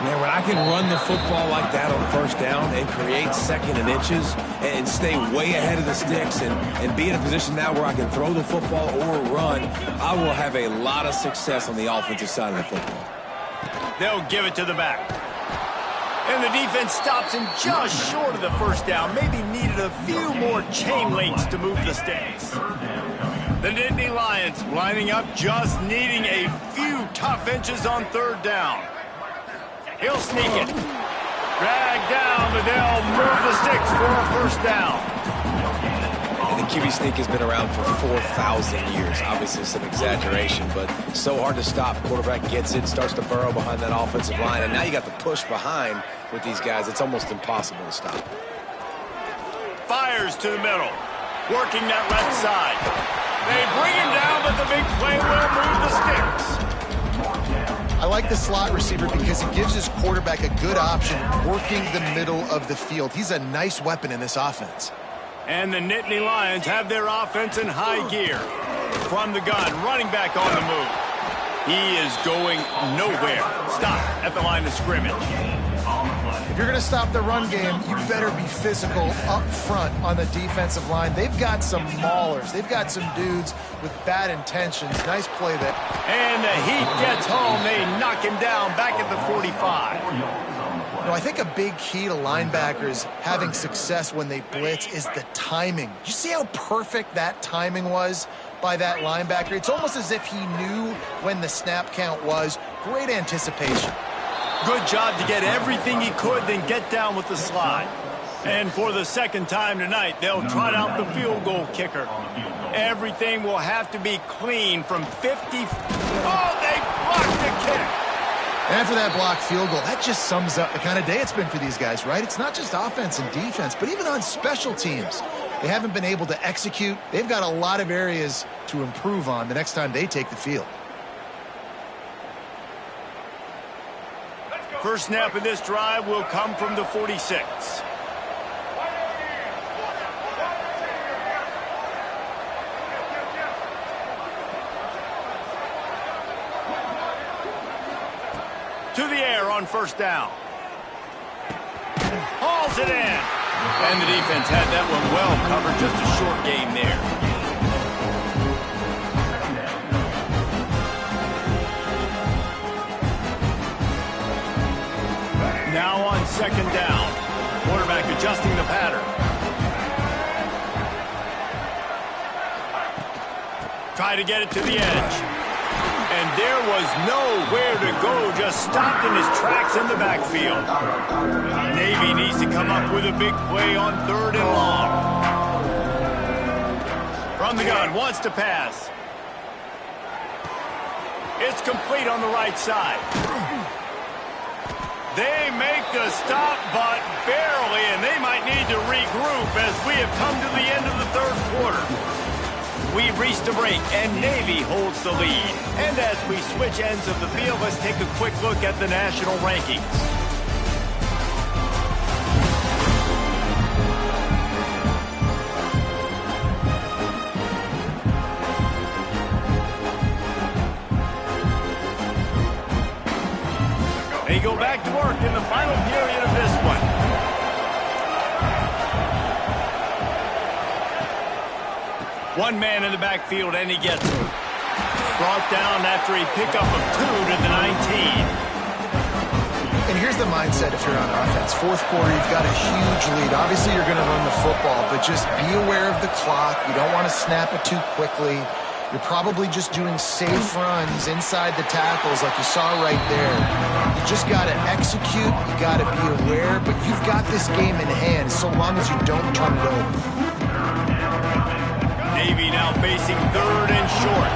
Man, when I can run the football like that on first down and create second and inches and stay way ahead of the sticks and be in a position now where I can throw the football or run, I will have a lot of success on the offensive side of the football. They'll give it to the back. And the defense stops him just short of the first down. Maybe needed a few more chain links to move the sticks. The Nittany Lions lining up, just needing a few tough inches on 3rd down. He'll sneak it. Drag down, but they'll move the sticks for a first down. And the QB sneak has been around for 4,000 years. Obviously some exaggeration, but so hard to stop. Quarterback gets it, starts to burrow behind that offensive line, and now you got the push behind with these guys. It's almost impossible to stop. Fires to the middle, working that left side. They bring him down, but the big play will move the sticks. I like the slot receiver because he gives his quarterback a good option working the middle of the field. He's a nice weapon in this offense. And the Nittany Lions have their offense in high gear. From the gun, running back on the move. He is going nowhere. Stop at the line of scrimmage. If you're going to stop the run game, you better be physical up front on the defensive line. They've got some maulers. They've got some dudes with bad intentions. Nice play there. And the heat gets home. They knock him down back at the 45. You know, I think a big key to linebackers having success when they blitz is the timing. You see how perfect that timing was by that linebacker? It's almost as if he knew when the snap count was. Great anticipation. Good job to get everything he could, then get down with the slide. And for the second time tonight, they'll trot out the field goal kicker. Everything will have to be clean from 50. Oh, they blocked the kick. And after that blocked field goal, that just sums up the kind of day it's been for these guys, right? It's not just offense and defense, but even on special teams. They haven't been able to execute. They've got a lot of areas to improve on the next time they take the field. First snap of this drive will come from the 46. To the air on first down. Hauls it in. And the defense had that one well covered. Just a short game there. Now on second down. Quarterback adjusting the pattern. Try to get it to the edge. And there was nowhere to go. Just stopped in his tracks in the backfield. Navy needs to come up with a big play on third and long. From the gun, wants to pass. It's complete on the right side. They make the stop, but barely, and they might need to regroup as we have come to the end of the third quarter. We've reached a break, and Navy holds the lead. And as we switch ends of the field, let's take a quick look at the national rankings. They go back to work in the final period of this one. One man in the backfield, and he gets it. Brought down after a pickup of 2 to the 19. And here's the mindset if you're on offense. Fourth quarter, you've got a huge lead. Obviously, you're going to run the football, but just be aware of the clock. You don't want to snap it too quickly. You're probably just doing safe runs inside the tackles like you saw right there. You just got to execute. You got to be aware, but you've got this game in hand so long as you don't turn it over. Navy now facing third and short.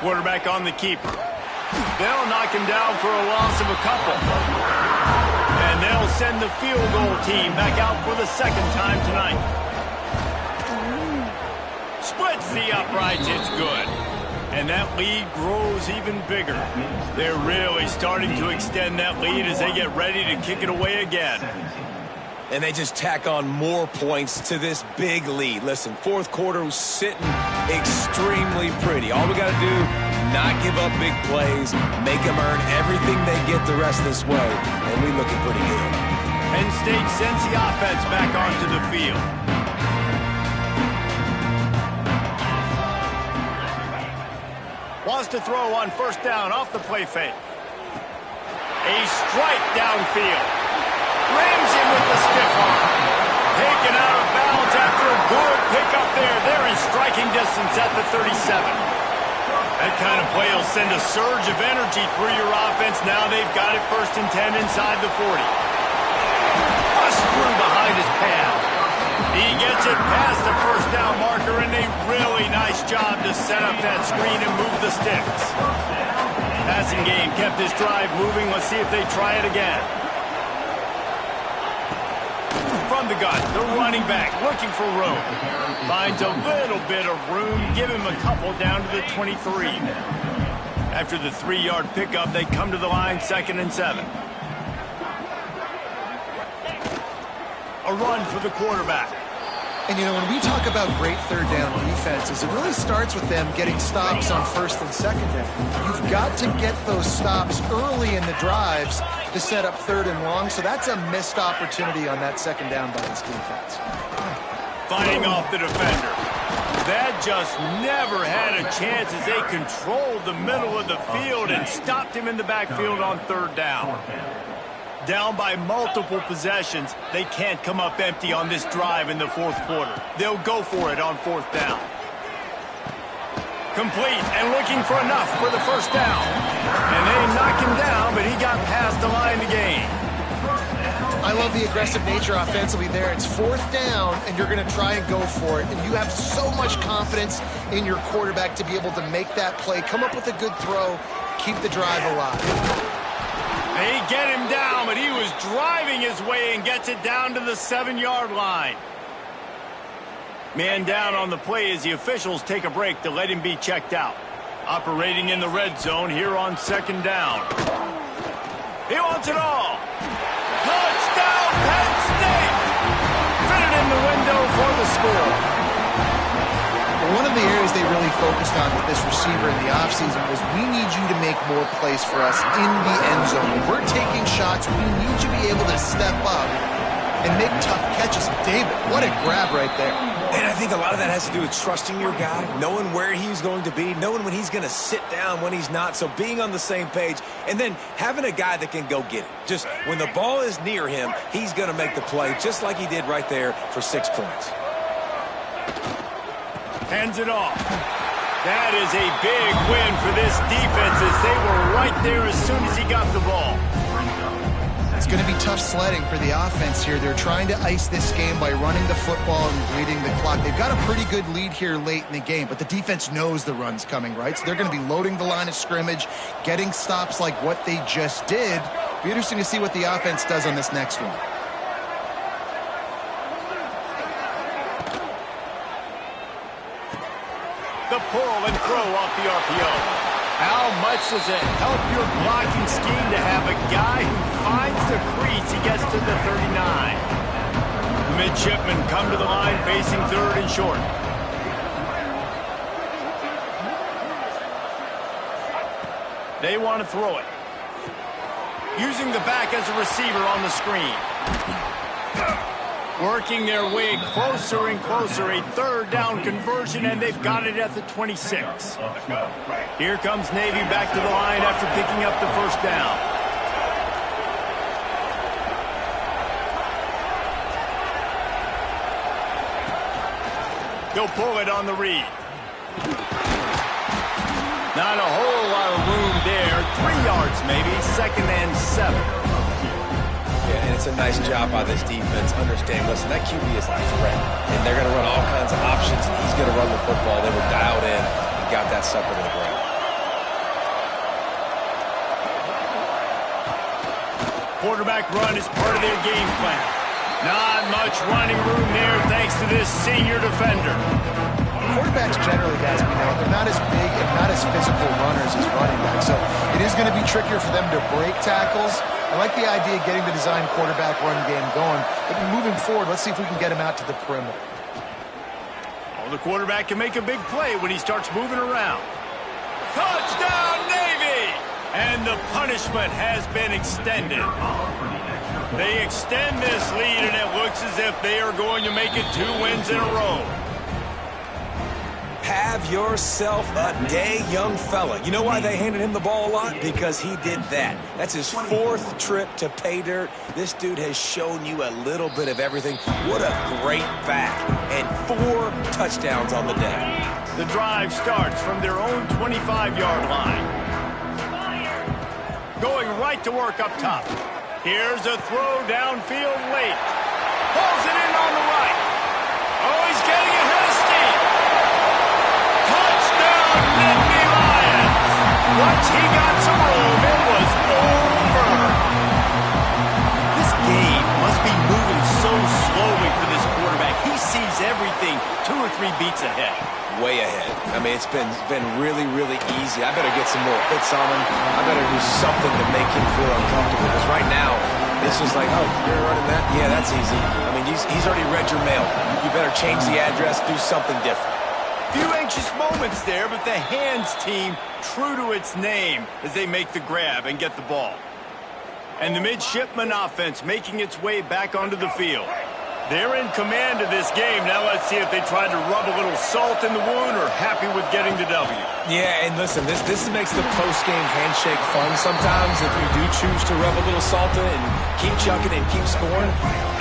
Quarterback on the keeper. They'll knock him down for a loss of a couple. And they'll send the field goal team back out for the second time tonight. Splits the uprights, it's good. And that lead grows even bigger. They're really starting to extend that lead as they get ready to kick it away again. And they just tack on more points to this big lead. Listen, fourth quarter was sitting extremely pretty. All we got to do, not give up big plays, make them earn everything they get the rest of this way, and we looking pretty good. Penn State sends the offense back onto the field. Wants to throw on first down off the play fake. A strike downfield. Rams him with the stiff arm. Taken out of bounds after a good pickup there. They're in striking distance at the 37. That kind of play will send a surge of energy through your offense. Now they've got it first and 10 inside the 40. Bust through behind his pad. He gets it past the first down marker, and a really nice job to set up that screen and move the sticks. Passing game kept this drive moving. Let's see if they try it again. From the gun, the running back looking for room. Finds a little bit of room. Give him a couple down to the 23. After the 3-yard pickup, they come to the line, 2nd and 7. A run for the quarterback. And, you know, when we talk about great third down defenses, it really starts with them getting stops on first and second down. You've got to get those stops early in the drives to set up third and long, so that's a missed opportunity on that second down by this defense. Fighting off the defender. That just never had a chance as they controlled the middle of the field and stopped him in the backfield on third down. Down by multiple possessions, they can't come up empty on this drive in the fourth quarter. They'll go for it on fourth down. Complete and looking for enough for the first down. And they knock him down, but he got past the line to gain. I love the aggressive nature offensively there. It's fourth down, and you're going to try and go for it. And you have so much confidence in your quarterback to be able to make that play, come up with a good throw, keep the drive alive. They get him down, but he was driving his way and gets it down to the 7-yard line. Man down on the play as the officials take a break to let him be checked out. Operating in the red zone here on second down. He wants it all. Touchdown, Penn State! Fitted in the window for the score. One of the areas they really focused on with this receiver in the offseason was we need you to make more plays for us in the end zone. When we're taking shots, we need you to be able to step up and make tough catches. David, what a grab right there. And I think a lot of that has to do with trusting your guy, knowing where he's going to be, knowing when he's going to sit down, when he's not, so being on the same page, and then having a guy that can go get it. Just when the ball is near him, he's going to make the play, just like he did right there for 6 points. Hands it off. That is a big win for this defense as they were right there as soon as he got the ball. It's going to be tough sledding for the offense here. They're trying to ice this game by running the football and bleeding the clock. They've got a pretty good lead here late in the game, but the defense knows the run's coming, right? So they're going to be loading the line of scrimmage, getting stops like what they just did. Be interesting to see what the offense does on this next one. The pull and throw off the RPO. How much does it help your blocking scheme to have a guy who finds the crease? He gets to the 39. The midshipmen come to the line facing third and short. They want to throw it. Using the back as a receiver on the screen. Working their way closer and closer, a third down conversion, and they've got it at the 26. Here comes Navy back to the line after picking up the first down. He'll pull it on the read. Not a whole lot of room there. 3 yards maybe, 2nd and 7. Yeah, and it's a nice job by this defense. Understand, listen, that QB is like a threat, and they're going to run all kinds of options, and he's going to run the football. They were dialed in and got that sucker to the ground. Quarterback run is part of their game plan. Not much running room there thanks to this senior defender. Quarterbacks generally, guys, we know, they're not as big and not as physical runners as running backs, so it is going to be trickier for them to break tackles. I like the idea of getting the design quarterback run game going, but moving forward, let's see if we can get him out to the perimeter. Oh, the quarterback can make a big play when he starts moving around. Touchdown, Navy! And the punishment has been extended. They extend this lead, and it looks as if they are going to make it 2 wins in a row. Have yourself a day, young fella. You know why they handed him the ball a lot? Because he did that. That's his 4th trip to pay dirt. This dude has shown you a little bit of everything. What a great back. And 4 touchdowns on the day. The drive starts from their own 25-yard line. Going right to work up top. Here's a throw downfield late. Pulls it in on the right. Oh, he's getting ahead of steam. Touchdown, Nittany Lions. Once he got some room, it was over. This game must be moving so slowly for this quarterback. He sees everything 2 or 3 beats ahead. Way ahead. I mean, it's been really, really easy. I better get some more hits on him. I better do something to make him feel uncomfortable. Because right now, it's just like, oh, you're running that? Yeah, that's easy. I mean, he's already read your mail. You better change the address, do something different. Few anxious moments there, but the hands team true to its name as they make the grab and get the ball. And the midshipman offense making its way back onto the field. They're in command of this game. Now let's see if they try to rub a little salt in the wound or happy with getting the W. Yeah, and listen, this makes the post-game handshake fun sometimes if you do choose to rub a little salt in and keep chucking and keep scoring.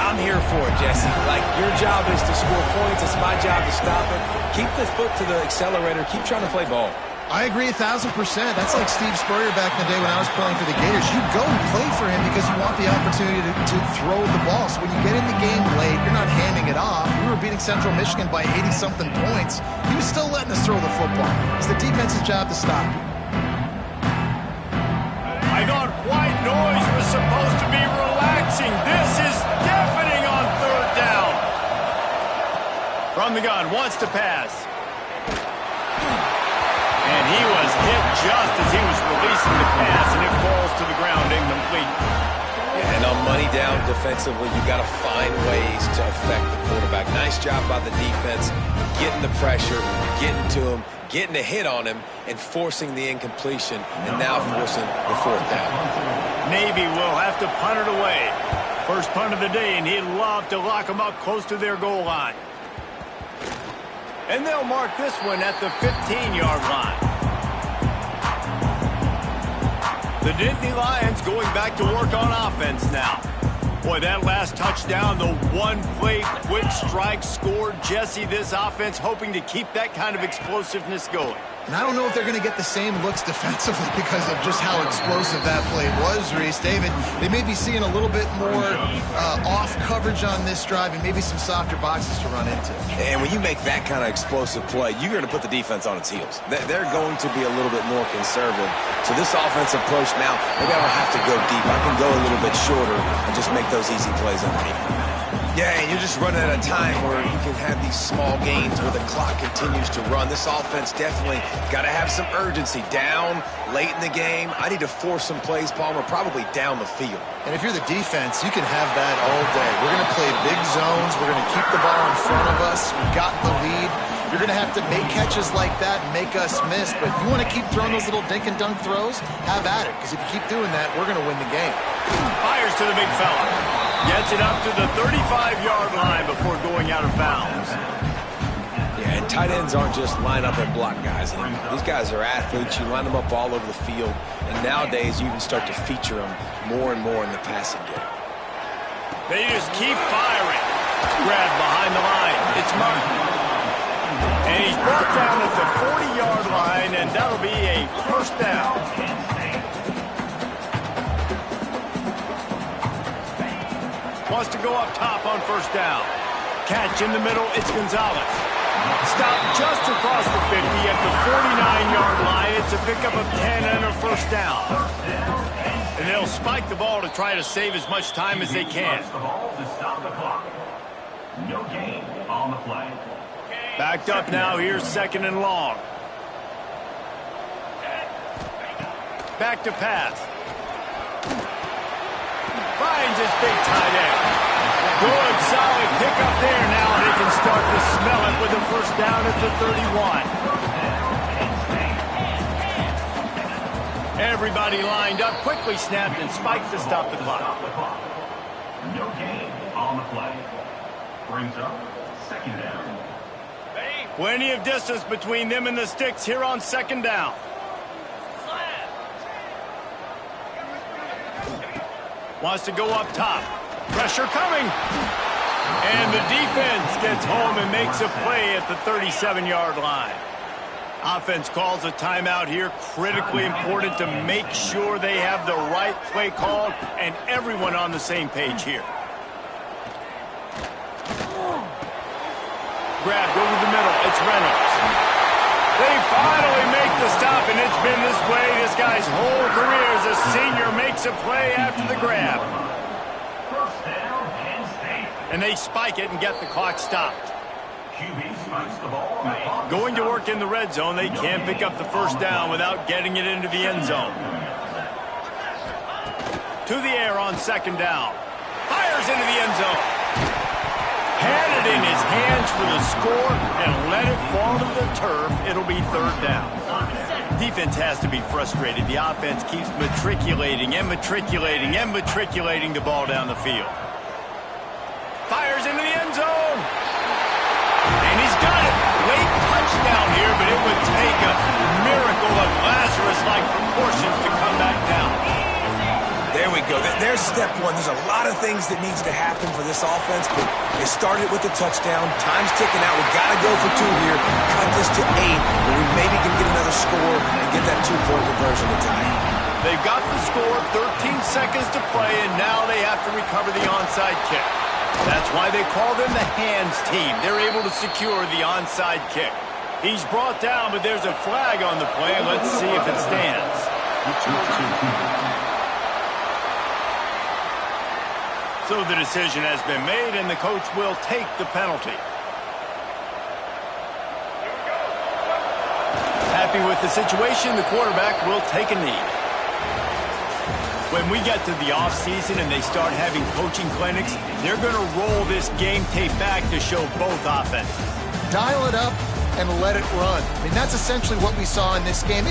I'm here for it, Jesse. Like, your job is to score points. It's my job to stop it. Keep the foot to the accelerator. Keep trying to play ball. I agree 1,000%. That's like Steve Spurrier back in the day when I was playing for the Gators. You go and play for him because you want the opportunity to throw the ball. So when you get in the game late, you're not handing it off. We were beating Central Michigan by 80-something points. He was still letting us throw the football. It's the defense's job to stop. I thought white noise was supposed to be relaxing. This is deafening on 3rd down. From the gun, wants to pass. And he was hit just as he was releasing the pass, and it falls to the ground incomplete. And on money down defensively, you got to find ways to affect the quarterback. Nice job by the defense, getting the pressure, getting to him, getting a hit on him, and forcing the incompletion, and now forcing the fourth down. Navy will have to punt it away. First punt of the day, and he'd love to lock them up close to their goal line. And they'll mark this one at the 15-yard line. The Nittany Lions going back to work on offense now. Boy, that last touchdown, the one-play quick strike scored. Jesse, this offense hoping to keep that kind of explosiveness going. And I don't know if they're going to get the same looks defensively because of just how explosive that play was, Reese. David, they may be seeing a little bit more off coverage on this drive and maybe some softer boxes to run into. And when you make that kind of explosive play, you're going to put the defense on its heels. They're going to be a little bit more conservative. So this offensive approach now, maybe I don't have to go deep. I can go a little bit shorter and just make those easy plays underneath. Yeah, and you're just running at a time where you can have these small gains where the clock continues to run. This offense definitely got to have some urgency. Down late in the game, I need to force some plays, Palmer, probably down the field. And if you're the defense, you can have that all day. We're going to play big zones. We're going to keep the ball in front of us. We've got the lead. You're going to have to make catches like that and make us miss. But you want to keep throwing those little dink and dunk throws? Have at it, because if you keep doing that, we're going to win the game. Fires to the big fella. Gets it up to the 35-yard line before going out of bounds. Yeah, and tight ends aren't just line up and block guys anymore. These guys are athletes. You line them up all over the field. And nowadays, you can start to feature them more and more in the passing game. They just keep firing. Grab behind the line. It's Martin. And he's brought down at the 40-yard line, and that'll be a first down. Wants to go up top on first down. Catch in the middle, it's Gonzalez. Stopped just across the 50 at the 49-yard line. It's a pickup of 10 and a first down. And they'll spike the ball to try to save as much time as they can. No gain on the play. Backed up now, here's second and long. Back to pass. Finds his big tight end. Good, solid pickup there. Now they can start to smell it with a first down at the 31. Everybody lined up, quickly snapped and spiked to stop the clock. No gain on the play. Brings up second down. Plenty of distance between them and the sticks here on second down. Wants to go up top. Pressure coming. And the defense gets home and makes a play at the 37-yard line. Offense calls a timeout here. Critically important to make sure they have the right play called and everyone on the same page here. Grabbed over the middle. It's Reynolds. They finally make the stop, and it's been this way this guy's whole career as a senior. Makes a play after the grab. First down, Penn State. And they spike it and get the clock stopped. QB spikes the ball. Going to work in the red zone. They can't pick up the first down without getting it into the end zone. To the air on second down. Fires into the end zone. Had it in his hands for the score and let it fall to the turf. It'll be third down. Defense has to be frustrated. The offense keeps matriculating and matriculating and matriculating the ball down the field. Fires into the end zone. And he's got it. Late touchdown here, but it would take a miracle of Lazarus-like proportions to come back down. There we go. There's step one. There's a lot of things that needs to happen for this offense, but they started with the touchdown. Time's ticking out. We've got to go for two here. Cut this to 8, where we maybe can get another score and get that two-point conversion to tie. They've got the score, 13 seconds to play, and now they have to recover the onside kick. That's why they call them the hands team. They're able to secure the onside kick. He's brought down, but there's a flag on the play. Let's see if it stands. So the decision has been made, and the coach will take the penalty. Happy with the situation, the quarterback will take a knee. When we get to the offseason and they start having coaching clinics, they're going to roll this game tape back to show both offenses. Dial it up and let it run. I mean, that's essentially what we saw in this game.